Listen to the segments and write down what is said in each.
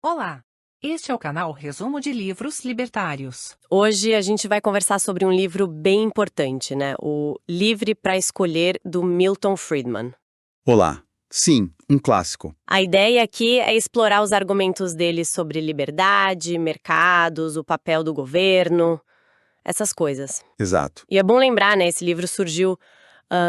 Olá! Este é o canal Resumo de Livros Libertários. Hoje a gente vai conversar sobre um livro bem importante, né? O Livre para Escolher, do Milton Friedman. Olá. Sim, um clássico. A ideia aqui é explorar os argumentos dele sobre liberdade, mercados, o papel do governo, essas coisas. Exato. E é bom lembrar, né? Esse livro surgiu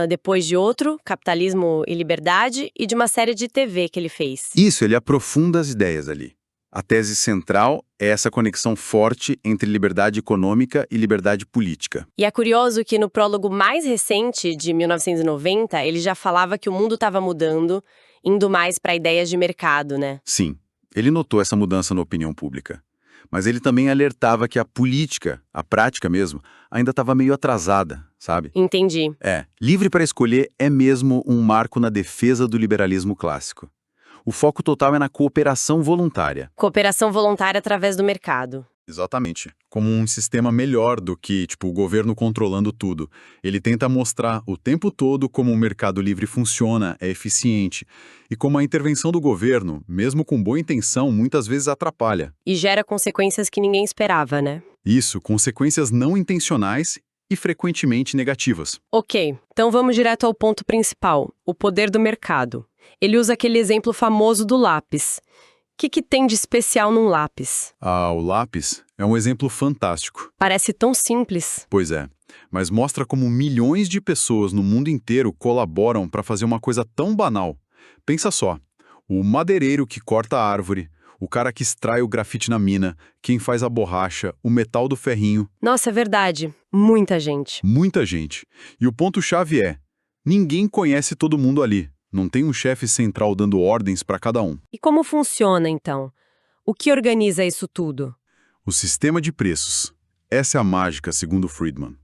depois de outro, Capitalismo e Liberdade, e de uma série de TV que ele fez. Isso, ele aprofunda as ideias ali. A tese central é essa conexão forte entre liberdade econômica e liberdade política. E é curioso que no prólogo mais recente, de 1990, ele já falava que o mundo estava mudando, indo mais para ideias de mercado, né? Sim, ele notou essa mudança na opinião pública. Mas ele também alertava que a política, a prática mesmo, ainda estava meio atrasada, sabe? Entendi. Livre para escolher é mesmo um marco na defesa do liberalismo clássico. O foco total é na cooperação voluntária. Cooperação voluntária através do mercado. Exatamente. Como um sistema melhor do que, o governo controlando tudo. Ele tenta mostrar o tempo todo como o mercado livre funciona, é eficiente. E como a intervenção do governo, mesmo com boa intenção, muitas vezes atrapalha. E gera consequências que ninguém esperava, né? Isso, consequências não intencionais e frequentemente negativas. Ok, então vamos direto ao ponto principal, o poder do mercado. Ele usa aquele exemplo famoso do lápis. O que tem de especial num lápis? O lápis é um exemplo fantástico. Parece tão simples. Pois é, mas mostra como milhões de pessoas no mundo inteiro colaboram para fazer uma coisa tão banal. Pensa só, o madeireiro que corta a árvore, o cara que extrai o grafite na mina, quem faz a borracha, o metal do ferrinho. Nossa, é verdade. Muita gente. Muita gente. E o ponto-chave é, ninguém conhece todo mundo ali. Não tem um chefe central dando ordens para cada um. E como funciona, então? O que organiza isso tudo? O sistema de preços. Essa é a mágica, segundo Friedman.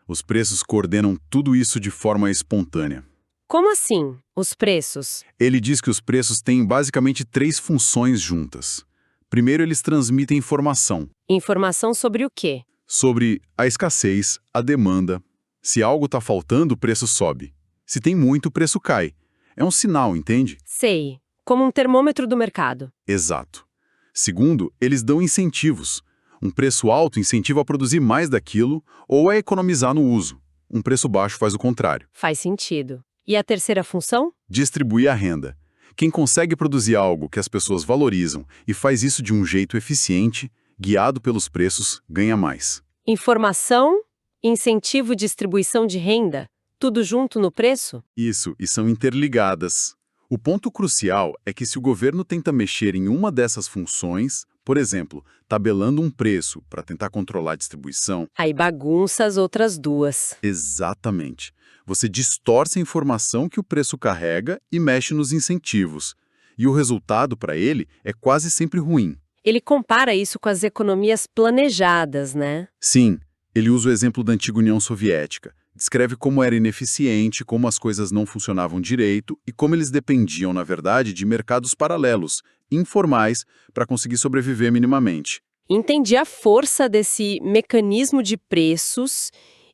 Os preços coordenam tudo isso de forma espontânea. Como assim, os preços? Ele diz que os preços têm basicamente 3 funções juntas. Primeiro, eles transmitem informação. Informação sobre o quê? Sobre a escassez, a demanda. Se algo está faltando, o preço sobe. Se tem muito, o preço cai. É um sinal, entende? Sei. Como um termômetro do mercado. Exato. Segundo, eles dão incentivos. Um preço alto incentiva a produzir mais daquilo ou a economizar no uso. Um preço baixo faz o contrário. Faz sentido. E a terceira função? Distribuir a renda. Quem consegue produzir algo que as pessoas valorizam e faz isso de um jeito eficiente, guiado pelos preços, ganha mais. Informação, incentivo e distribuição de renda. Tudo junto no preço? Isso, e são interligadas. O ponto crucial é que se o governo tenta mexer em uma dessas funções, por exemplo, tabelando um preço para tentar controlar a distribuição... Aí bagunça as outras duas. Exatamente. Você distorce a informação que o preço carrega e mexe nos incentivos. E o resultado, para ele, é quase sempre ruim. Ele compara isso com as economias planejadas, né? Sim, ele usa o exemplo da antiga União Soviética. Descreve como era ineficiente, como as coisas não funcionavam direito e como eles dependiam, na verdade, de mercados paralelos, informais, para conseguir sobreviver minimamente. Entendi a força desse mecanismo de preços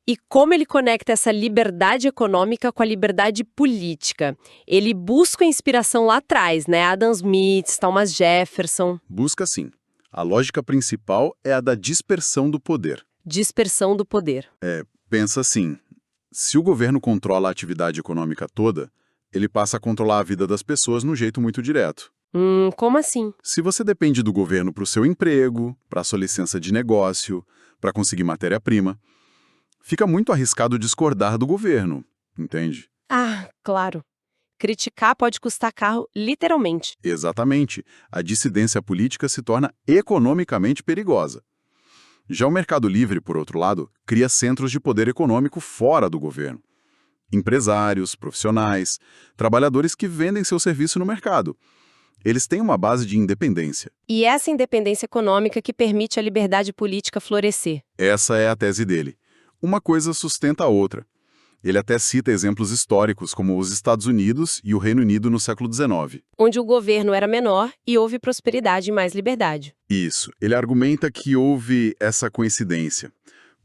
e como ele conecta essa liberdade econômica com a liberdade política. Ele busca inspiração lá atrás, né? Adam Smith, Thomas Jefferson. Busca sim. A lógica principal é a da dispersão do poder. Dispersão do poder. Pensa assim, se o governo controla a atividade econômica toda, ele passa a controlar a vida das pessoas num jeito muito direto. Como assim? Se você depende do governo para o seu emprego, para a sua licença de negócio, para conseguir matéria-prima, fica muito arriscado discordar do governo, entende? Ah, claro. Criticar pode custar carro, literalmente. Exatamente. A dissidência política se torna economicamente perigosa. Já o mercado livre, por outro lado, cria centros de poder econômico fora do governo. Empresários, profissionais, trabalhadores que vendem seu serviço no mercado. Eles têm uma base de independência. E essa independência econômica que permite a liberdade política florescer. Essa é a tese dele. Uma coisa sustenta a outra. Ele até cita exemplos históricos, como os Estados Unidos e o Reino Unido no século XIX. Onde o governo era menor e houve prosperidade e mais liberdade. Isso. Ele argumenta que houve essa coincidência.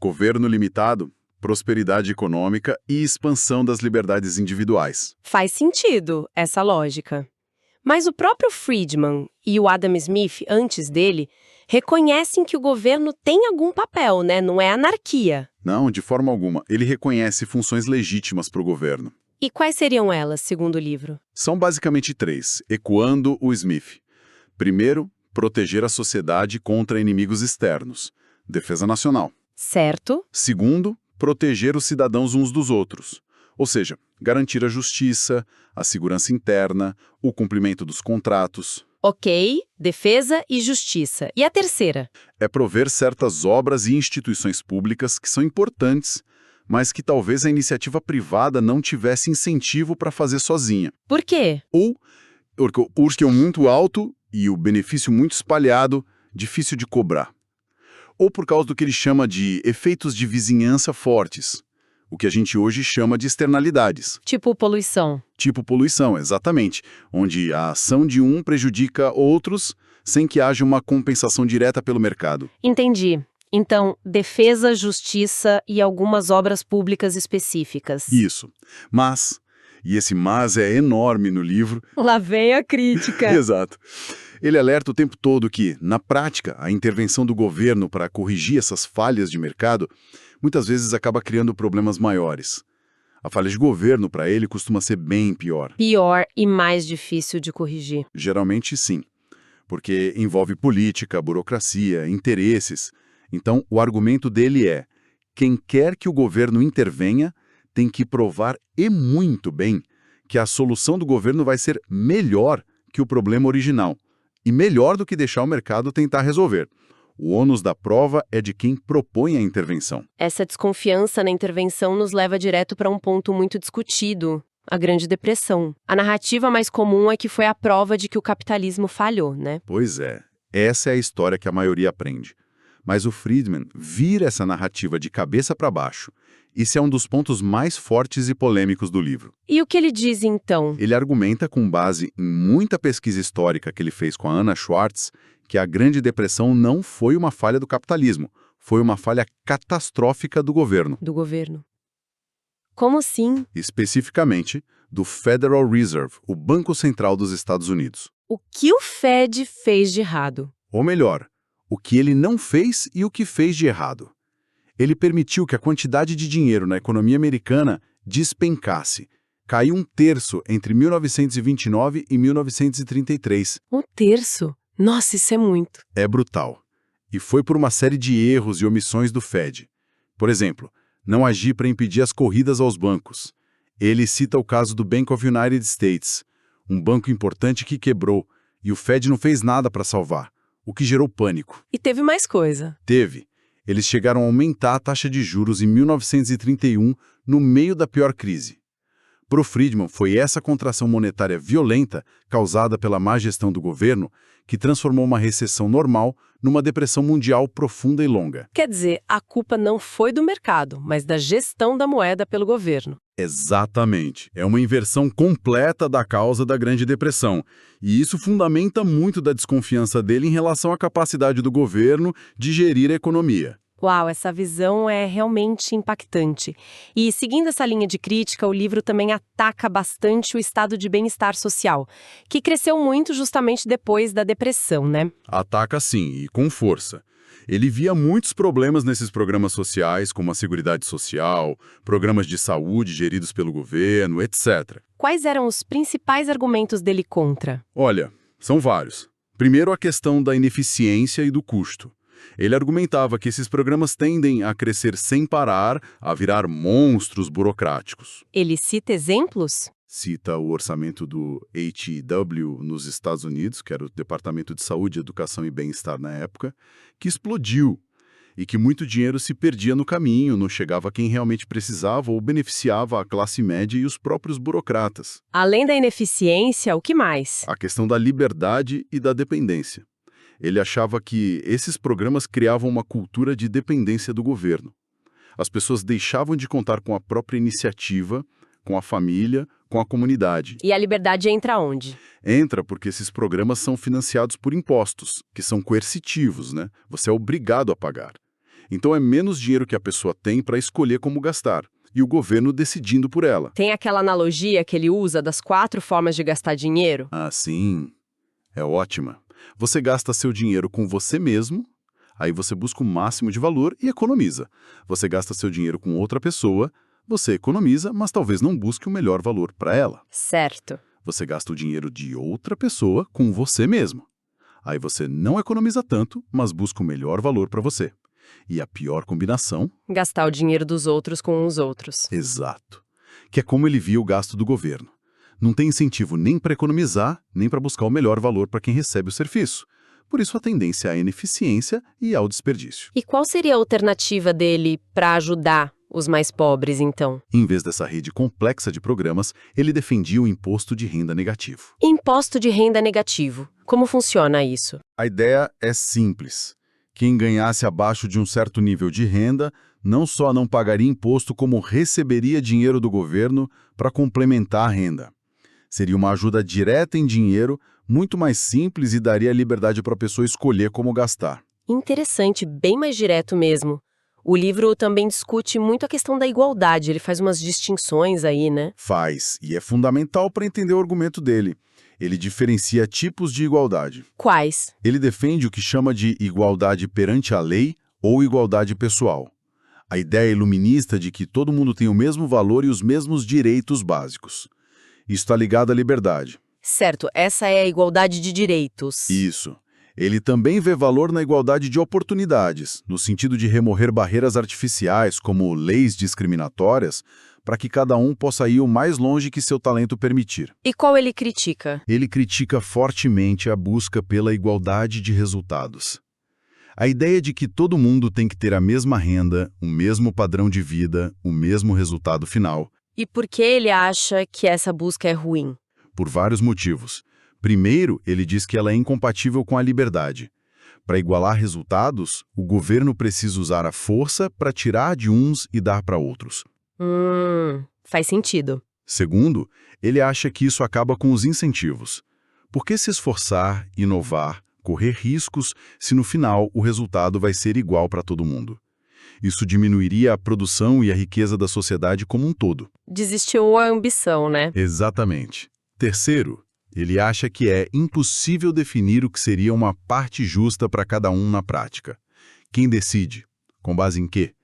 Governo limitado, prosperidade econômica e expansão das liberdades individuais. Faz sentido essa lógica. Mas o próprio Friedman e o Adam Smith, antes dele, reconhecem que o governo tem algum papel, né? Não é anarquia. Não, de forma alguma. Ele reconhece funções legítimas para o governo. E quais seriam elas, segundo o livro? São basicamente três, ecoando o Smith. Primeiro, proteger a sociedade contra inimigos externos. Defesa nacional. Certo. Segundo, proteger os cidadãos uns dos outros. Ou seja, garantir a justiça, a segurança interna, o cumprimento dos contratos. Ok, defesa e justiça. E a terceira? É prover certas obras e instituições públicas que são importantes, mas que talvez a iniciativa privada não tivesse incentivo para fazer sozinha. Por quê? Ou porque o custo é muito alto e o benefício muito espalhado, difícil de cobrar. Ou por causa do que ele chama de efeitos de vizinhança fortes, o que a gente hoje chama de externalidades. Tipo poluição. Tipo poluição, exatamente, onde a ação de um prejudica outros sem que haja uma compensação direta pelo mercado. Entendi. Então, defesa, justiça e algumas obras públicas específicas. Isso. Mas, e esse mas é enorme no livro. Lá vem a crítica. Exato. Ele alerta o tempo todo que, na prática, a intervenção do governo para corrigir essas falhas de mercado muitas vezes acaba criando problemas maiores. A falha de governo, para ele, costuma ser bem pior. Pior e mais difícil de corrigir. Geralmente, sim, porque envolve política, burocracia, interesses. Então, o argumento dele é: quem quer que o governo intervenha tem que provar, e muito bem, que a solução do governo vai ser melhor que o problema original, e melhor do que deixar o mercado tentar resolver. O ônus da prova é de quem propõe a intervenção. Essa desconfiança na intervenção nos leva direto para um ponto muito discutido: a Grande Depressão. A narrativa mais comum é que foi a prova de que o capitalismo falhou, né? Pois é, essa é a história que a maioria aprende. Mas o Friedman vira essa narrativa de cabeça para baixo. Esse é um dos pontos mais fortes e polêmicos do livro. E o que ele diz, então? Ele argumenta, com base em muita pesquisa histórica que ele fez com a Anna Schwartz, que a Grande Depressão não foi uma falha do capitalismo, foi uma falha catastrófica do governo. Do governo. Como assim? Especificamente, do Federal Reserve, o Banco Central dos Estados Unidos. O que o Fed fez de errado? Ou melhor, o que ele não fez e o que fez de errado. Ele permitiu que a quantidade de dinheiro na economia americana despencasse. Caiu 1/3 entre 1929 e 1933. 1/3? Nossa, isso é muito. É brutal. E foi por uma série de erros e omissões do Fed. Por exemplo, não agir para impedir as corridas aos bancos. Ele cita o caso do Bank of United States, um banco importante que quebrou, e o Fed não fez nada para salvar, o que gerou pânico. E teve mais coisa. Teve. Eles chegaram a aumentar a taxa de juros em 1931, no meio da pior crise. Para o Friedman, foi essa contração monetária violenta, causada pela má gestão do governo, que transformou uma recessão normal numa depressão mundial profunda e longa. Quer dizer, a culpa não foi do mercado, mas da gestão da moeda pelo governo. Exatamente. É uma inversão completa da causa da Grande Depressão. E isso fundamenta muito da desconfiança dele em relação à capacidade do governo de gerir a economia. Uau, essa visão é realmente impactante. E, seguindo essa linha de crítica, o livro também ataca bastante o estado de bem-estar social, que cresceu muito justamente depois da depressão, né? Ataca sim, e com força. Ele via muitos problemas nesses programas sociais, como a Seguridade Social, programas de saúde geridos pelo governo, etc. Quais eram os principais argumentos dele contra? Olha, são vários. Primeiro, a questão da ineficiência e do custo. Ele argumentava que esses programas tendem a crescer sem parar, a virar monstros burocráticos. Ele cita exemplos? Cita o orçamento do HEW nos Estados Unidos, que era o Departamento de Saúde, Educação e Bem-Estar na época, que explodiu e que muito dinheiro se perdia no caminho, não chegava a quem realmente precisava ou beneficiava a classe média e os próprios burocratas. Além da ineficiência, o que mais? A questão da liberdade e da dependência. Ele achava que esses programas criavam uma cultura de dependência do governo. As pessoas deixavam de contar com a própria iniciativa, com a família, com a comunidade. E a liberdade entra onde? Entra porque esses programas são financiados por impostos, que são coercitivos, né? Você é obrigado a pagar. Então é menos dinheiro que a pessoa tem para escolher como gastar. e o governo decidindo por ela. Tem aquela analogia que ele usa das 4 formas de gastar dinheiro? Ah, sim. É ótima. Você gasta seu dinheiro com você mesmo, aí você busca o máximo de valor e economiza. Você gasta seu dinheiro com outra pessoa, você economiza, mas talvez não busque o melhor valor para ela. Certo. Você gasta o dinheiro de outra pessoa com você mesmo. Aí você não economiza tanto, mas busca o melhor valor para você. E a pior combinação? Gastar o dinheiro dos outros com os outros. Exato. Que é como ele via o gasto do governo. Não tem incentivo nem para economizar, nem para buscar o melhor valor para quem recebe o serviço. Por isso a tendência à ineficiência e ao desperdício. E qual seria a alternativa dele para ajudar os mais pobres, então? Em vez dessa rede complexa de programas, ele defendia o imposto de renda negativo. Imposto de renda negativo. Como funciona isso? A ideia é simples. Quem ganhasse abaixo de um certo nível de renda, não só não pagaria imposto, como receberia dinheiro do governo para complementar a renda. Seria uma ajuda direta em dinheiro, muito mais simples e daria liberdade para a pessoa escolher como gastar. Interessante, bem mais direto mesmo. O livro também discute muito a questão da igualdade, ele faz umas distinções aí, né? Faz, e é fundamental para entender o argumento dele. Ele diferencia tipos de igualdade. Quais? Ele defende o que chama de igualdade perante a lei ou igualdade pessoal. A ideia iluminista de que todo mundo tem o mesmo valor e os mesmos direitos básicos. Isso está ligado à liberdade. Certo, essa é a igualdade de direitos. Isso. Ele também vê valor na igualdade de oportunidades, no sentido de remover barreiras artificiais, como leis discriminatórias, para que cada um possa ir o mais longe que seu talento permitir. E qual ele critica? Ele critica fortemente a busca pela igualdade de resultados. A ideia de que todo mundo tem que ter a mesma renda, o mesmo padrão de vida, o mesmo resultado final. E por que ele acha que essa busca é ruim? Por vários motivos. Primeiro, ele diz que ela é incompatível com a liberdade. Para igualar resultados, o governo precisa usar a força para tirar de uns e dar para outros. Faz sentido. Segundo, ele acha que isso acaba com os incentivos. Por que se esforçar, inovar, correr riscos, se no final o resultado vai ser igual para todo mundo? Isso diminuiria a produção e a riqueza da sociedade como um todo. Desistiu a ambição, né? Exatamente. Terceiro, ele acha que é impossível definir o que seria uma parte justa para cada um na prática. Quem decide? Com base em quê?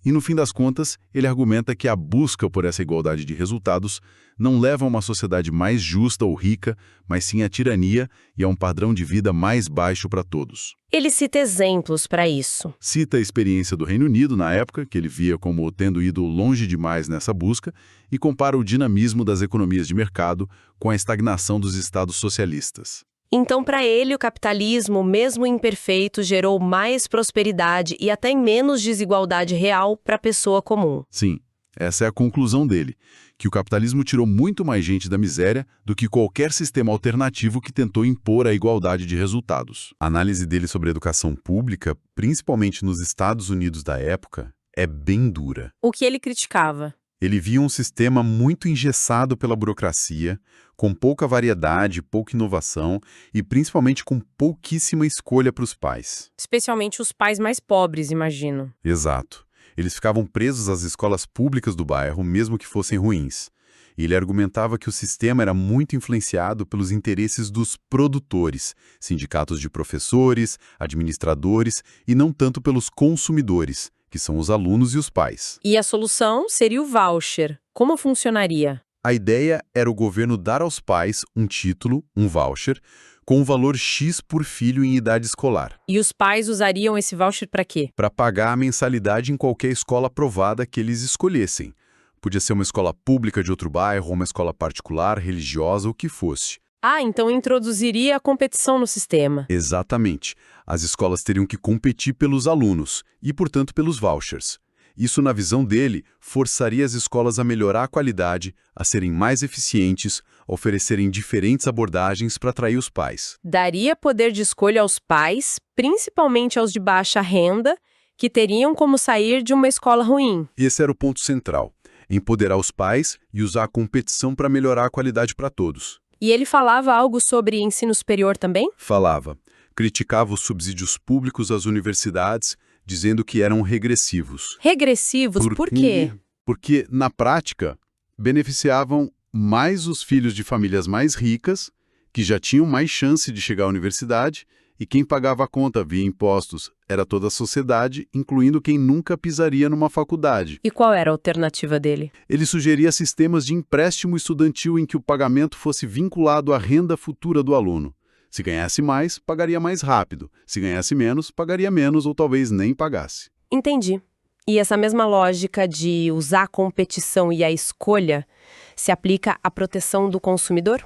E no fim das contas, ele argumenta que a busca por essa igualdade de resultados não leva a uma sociedade mais justa ou rica, mas sim à tirania e a um padrão de vida mais baixo para todos. Ele cita exemplos para isso. Cita a experiência do Reino Unido na época, que ele via como tendo ido longe demais nessa busca, e compara o dinamismo das economias de mercado com a estagnação dos estados socialistas. Então, para ele, o capitalismo, mesmo imperfeito, gerou mais prosperidade e até menos desigualdade real para a pessoa comum. Sim, essa é a conclusão dele, que o capitalismo tirou muito mais gente da miséria do que qualquer sistema alternativo que tentou impor a igualdade de resultados. A análise dele sobre a educação pública, principalmente nos Estados Unidos da época, é bem dura. O que ele criticava? Ele via um sistema muito engessado pela burocracia, com pouca variedade, pouca inovação e principalmente com pouquíssima escolha para os pais. Especialmente os pais mais pobres, imagino. Exato. Eles ficavam presos às escolas públicas do bairro, mesmo que fossem ruins. E ele argumentava que o sistema era muito influenciado pelos interesses dos produtores, sindicatos de professores, administradores e não tanto pelos consumidores, que são os alunos e os pais. E a solução seria o voucher. Como funcionaria? A ideia era o governo dar aos pais um título, um voucher, com um valor X por filho em idade escolar. E os pais usariam esse voucher para quê? Para pagar a mensalidade em qualquer escola aprovada que eles escolhessem. Podia ser uma escola pública de outro bairro, uma escola particular, religiosa, o que fosse. Ah, então introduziria a competição no sistema. Exatamente. As escolas teriam que competir pelos alunos e, portanto, pelos vouchers. Isso, na visão dele, forçaria as escolas a melhorar a qualidade, a serem mais eficientes, a oferecerem diferentes abordagens para atrair os pais. Daria poder de escolha aos pais, principalmente aos de baixa renda, que teriam como sair de uma escola ruim. Esse era o ponto central. Empoderar os pais e usar a competição para melhorar a qualidade para todos. E ele falava algo sobre ensino superior também? Falava. Criticava os subsídios públicos às universidades, dizendo que eram regressivos. Regressivos, por quê? porque, na prática, beneficiavam mais os filhos de famílias mais ricas, que já tinham mais chance de chegar à universidade, e quem pagava a conta via impostos era toda a sociedade, incluindo quem nunca pisaria numa faculdade. E qual era a alternativa dele? Ele sugeria sistemas de empréstimo estudantil em que o pagamento fosse vinculado à renda futura do aluno. Se ganhasse mais, pagaria mais rápido. Se ganhasse menos, pagaria menos ou talvez nem pagasse. Entendi. E essa mesma lógica de usar a competição e a escolha se aplica à proteção do consumidor?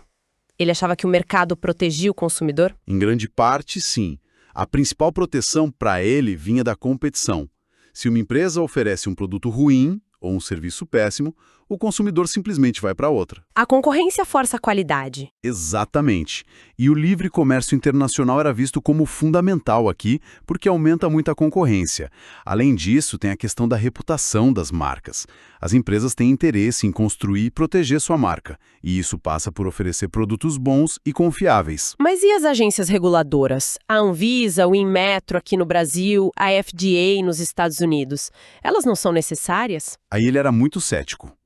Ele achava que o mercado protegia o consumidor? Em grande parte, sim. A principal proteção para ele vinha da competição. Se uma empresa oferece um produto ruim ou um serviço péssimo, o consumidor simplesmente vai para outra. A concorrência força a qualidade. Exatamente. E o livre comércio internacional era visto como fundamental aqui, porque aumenta muito a concorrência. Além disso, tem a questão da reputação das marcas. As empresas têm interesse em construir e proteger sua marca, e isso passa por oferecer produtos bons e confiáveis. Mas e as agências reguladoras? A Anvisa, o Inmetro aqui no Brasil, a FDA nos Estados Unidos. Elas não são necessárias? Aí ele era muito cético.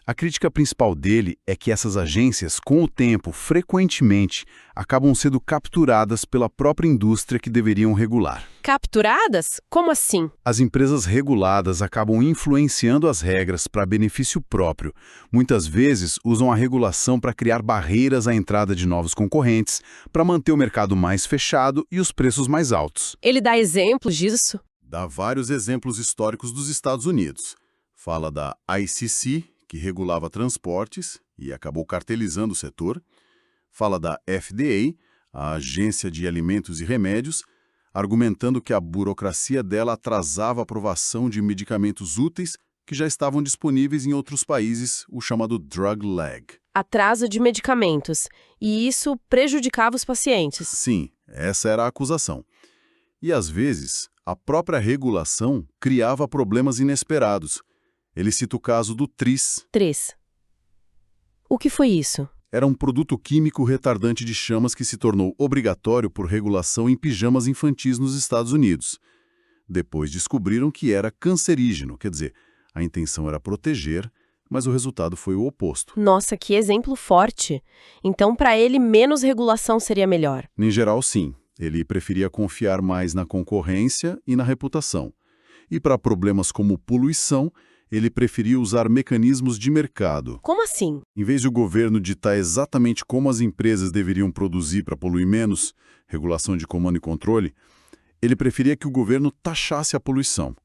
A crítica principal dele é que essas agências, com o tempo, frequentemente, acabam sendo capturadas pela própria indústria que deveriam regular. Capturadas? Como assim? As empresas reguladas acabam influenciando as regras para benefício próprio. Muitas vezes usam a regulação para criar barreiras à entrada de novos concorrentes, para manter o mercado mais fechado e os preços mais altos. Ele dá exemplos disso? Dá vários exemplos históricos dos Estados Unidos. Fala da ICC, que regulava transportes e acabou cartelizando o setor. Fala da FDA, a Agência de Alimentos e Remédios, argumentando que a burocracia dela atrasava a aprovação de medicamentos úteis que já estavam disponíveis em outros países, o chamado drug lag. Atraso de medicamentos. E isso prejudicava os pacientes. Sim, essa era a acusação. E, às vezes, a própria regulação criava problemas inesperados. Ele cita o caso do Tris. 3. O que foi isso? Era um produto químico retardante de chamas que se tornou obrigatório por regulação em pijamas infantis nos Estados Unidos. Depois descobriram que era cancerígeno, quer dizer, a intenção era proteger, mas o resultado foi o oposto. Nossa, que exemplo forte. Então, para ele, menos regulação seria melhor. Em geral, sim. Ele preferia confiar mais na concorrência e na reputação. E para problemas como poluição, ele preferia usar mecanismos de mercado. Como assim? Em vez de o governo ditar exatamente como as empresas deveriam produzir para poluir menos, regulação de comando e controle, ele preferia que o governo taxasse a poluição.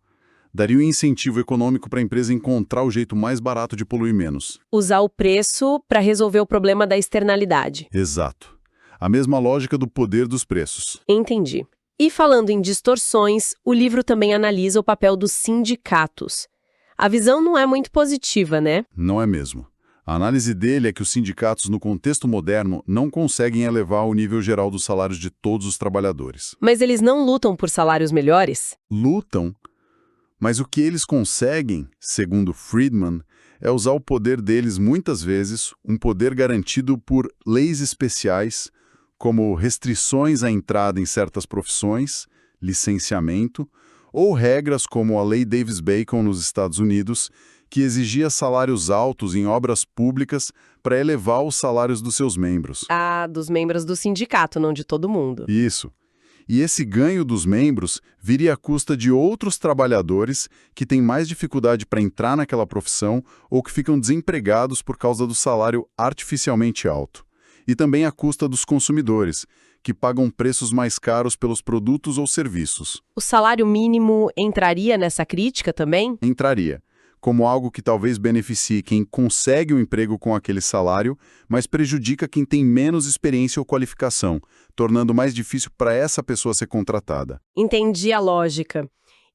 Daria um incentivo econômico para a empresa encontrar o jeito mais barato de poluir menos. Usar o preço para resolver o problema da externalidade. Exato. A mesma lógica do poder dos preços. Entendi. E falando em distorções, o livro também analisa o papel dos sindicatos. A visão não é muito positiva, né? Não é mesmo. A análise dele é que os sindicatos, no contexto moderno, não conseguem elevar o nível geral dos salários de todos os trabalhadores. Mas eles não lutam por salários melhores? Lutam, mas o que eles conseguem, segundo Friedman, é usar o poder deles muitas vezes, um poder garantido por leis especiais, como restrições à entrada em certas profissões, licenciamento, ou regras como a Lei Davis-Bacon nos Estados Unidos, que exigia salários altos em obras públicas para elevar os salários dos seus membros. Ah, dos membros do sindicato, não de todo mundo. Isso. E esse ganho dos membros viria à custa de outros trabalhadores que têm mais dificuldade para entrar naquela profissão ou que ficam desempregados por causa do salário artificialmente alto. E também à custa dos consumidores, que pagam preços mais caros pelos produtos ou serviços. O salário mínimo entraria nessa crítica também? Entraria, como algo que talvez beneficie quem consegue um emprego com aquele salário, mas prejudica quem tem menos experiência ou qualificação, tornando mais difícil para essa pessoa ser contratada. Entendi a lógica.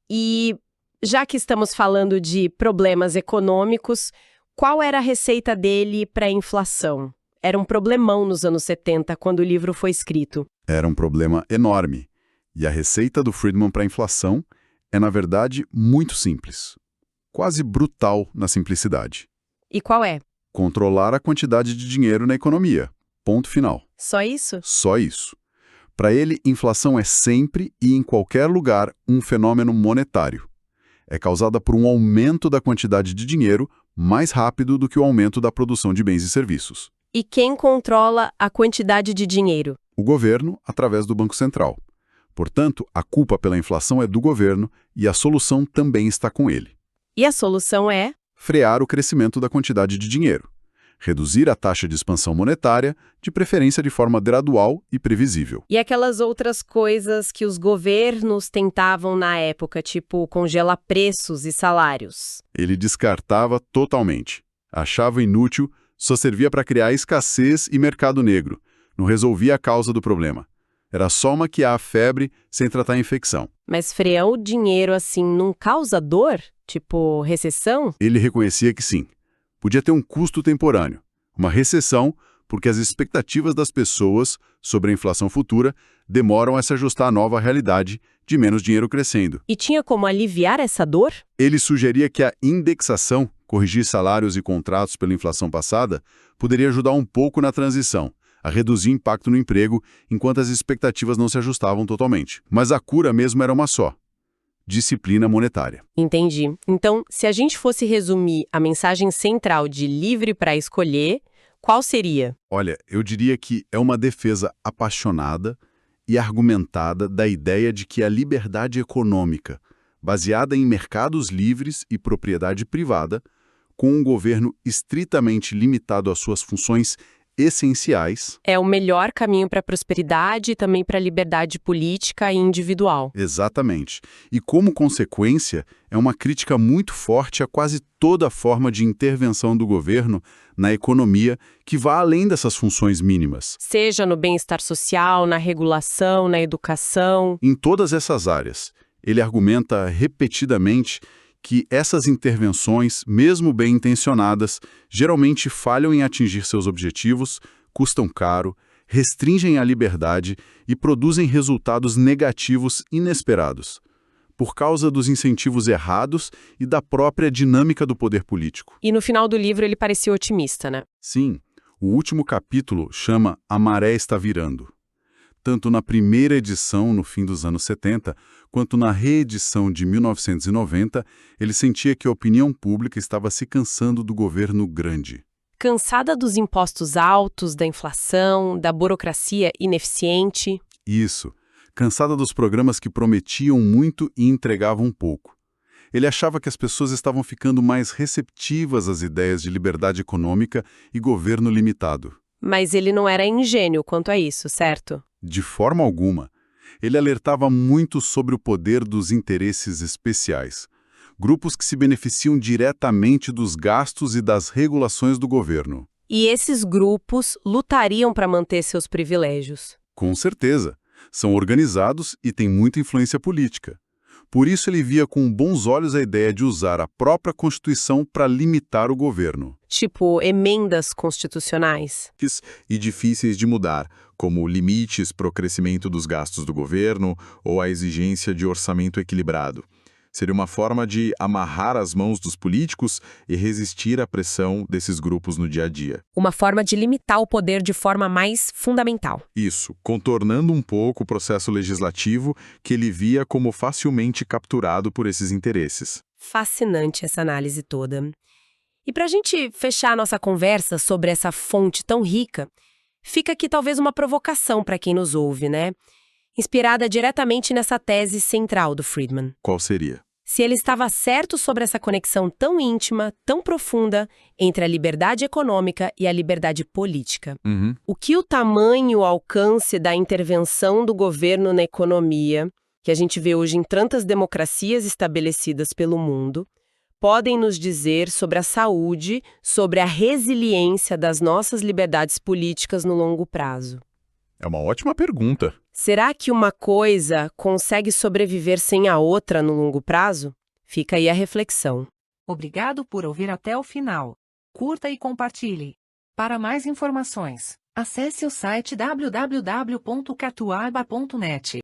E, já que estamos falando de problemas econômicos, qual era a receita dele para a inflação? Era um problemão nos anos 70, quando o livro foi escrito. Era um problema enorme. E a receita do Friedman para a inflação é, na verdade, muito simples. Quase brutal na simplicidade. E qual é? Controlar a quantidade de dinheiro na economia. Ponto final. Só isso? Só isso. Para ele, inflação é sempre e em qualquer lugar um fenômeno monetário. É causada por um aumento da quantidade de dinheiro mais rápido do que o aumento da produção de bens e serviços. E quem controla a quantidade de dinheiro? O governo, através do Banco Central. Portanto, a culpa pela inflação é do governo e a solução também está com ele. E a solução é? Frear o crescimento da quantidade de dinheiro. Reduzir a taxa de expansão monetária, de preferência de forma gradual e previsível. E aquelas outras coisas que os governos tentavam na época, tipo congelar preços e salários? Ele descartava totalmente. Achava inútil, só servia para criar escassez e mercado negro. Não resolvia a causa do problema. Era só maquiar a febre sem tratar a infecção. Mas frear o dinheiro assim não causa dor? Tipo recessão? Ele reconhecia que sim. Podia ter um custo temporâneo, uma recessão, porque as expectativas das pessoas sobre a inflação futura demoram a se ajustar à nova realidade de menos dinheiro crescendo. E tinha como aliviar essa dor? Ele sugeria que a indexação, corrigir salários e contratos pela inflação passada, poderia ajudar um pouco na transição, a reduzir o impacto no emprego enquanto as expectativas não se ajustavam totalmente. Mas a cura mesmo era uma só: disciplina monetária. Entendi. Então, se a gente fosse resumir a mensagem central de livre para escolher, qual seria? Olha, eu diria que é uma defesa apaixonada e argumentada da ideia de que a liberdade econômica, baseada em mercados livres e propriedade privada, com um governo estritamente limitado às suas funções essenciais. É o melhor caminho para a prosperidade e também para a liberdade política e individual. Exatamente. E como consequência, é uma crítica muito forte a quase toda forma de intervenção do governo na economia que vá além dessas funções mínimas. Seja no bem-estar social, na regulação, na educação. Em todas essas áreas, ele argumenta repetidamente que essas intervenções, mesmo bem intencionadas, geralmente falham em atingir seus objetivos, custam caro, restringem a liberdade e produzem resultados negativos inesperados, por causa dos incentivos errados e da própria dinâmica do poder político. E no final do livro ele parecia otimista, né? Sim, o último capítulo chama A Maré Está Virando. Tanto na primeira edição, no fim dos anos 70, quanto na reedição de 1990, ele sentia que a opinião pública estava se cansando do governo grande. Cansada dos impostos altos, da inflação, da burocracia ineficiente. Isso, cansada dos programas que prometiam muito e entregavam pouco. Ele achava que as pessoas estavam ficando mais receptivas às ideias de liberdade econômica e governo limitado. Mas ele não era ingênuo quanto a isso, certo? De forma alguma. Ele alertava muito sobre o poder dos interesses especiais, grupos que se beneficiam diretamente dos gastos e das regulações do governo. E esses grupos lutariam para manter seus privilégios. Com certeza. São organizados e têm muita influência política. Por isso ele via com bons olhos a ideia de usar a própria Constituição para limitar o governo. Tipo, emendas constitucionais. E difíceis de mudar, como limites para o crescimento dos gastos do governo ou a exigência de orçamento equilibrado. Seria uma forma de amarrar as mãos dos políticos e resistir à pressão desses grupos no dia a dia. Uma forma de limitar o poder de forma mais fundamental. Isso, contornando um pouco o processo legislativo que ele via como facilmente capturado por esses interesses. Fascinante essa análise toda. E para a gente fechar a nossa conversa sobre essa fonte tão rica, fica aqui talvez uma provocação para quem nos ouve, né? Inspirada diretamente nessa tese central do Friedman. Qual seria? Se ele estava certo sobre essa conexão tão íntima, tão profunda, entre a liberdade econômica e a liberdade política. O que o tamanho e o alcance da intervenção do governo na economia, que a gente vê hoje em tantas democracias estabelecidas pelo mundo, podem nos dizer sobre a saúde, sobre a resiliência das nossas liberdades políticas no longo prazo? É uma ótima pergunta. Será que uma coisa consegue sobreviver sem a outra no longo prazo? Fica aí a reflexão. Obrigado por ouvir até o final. Curta e compartilhe. Para mais informações, acesse o site www.catuaba.net.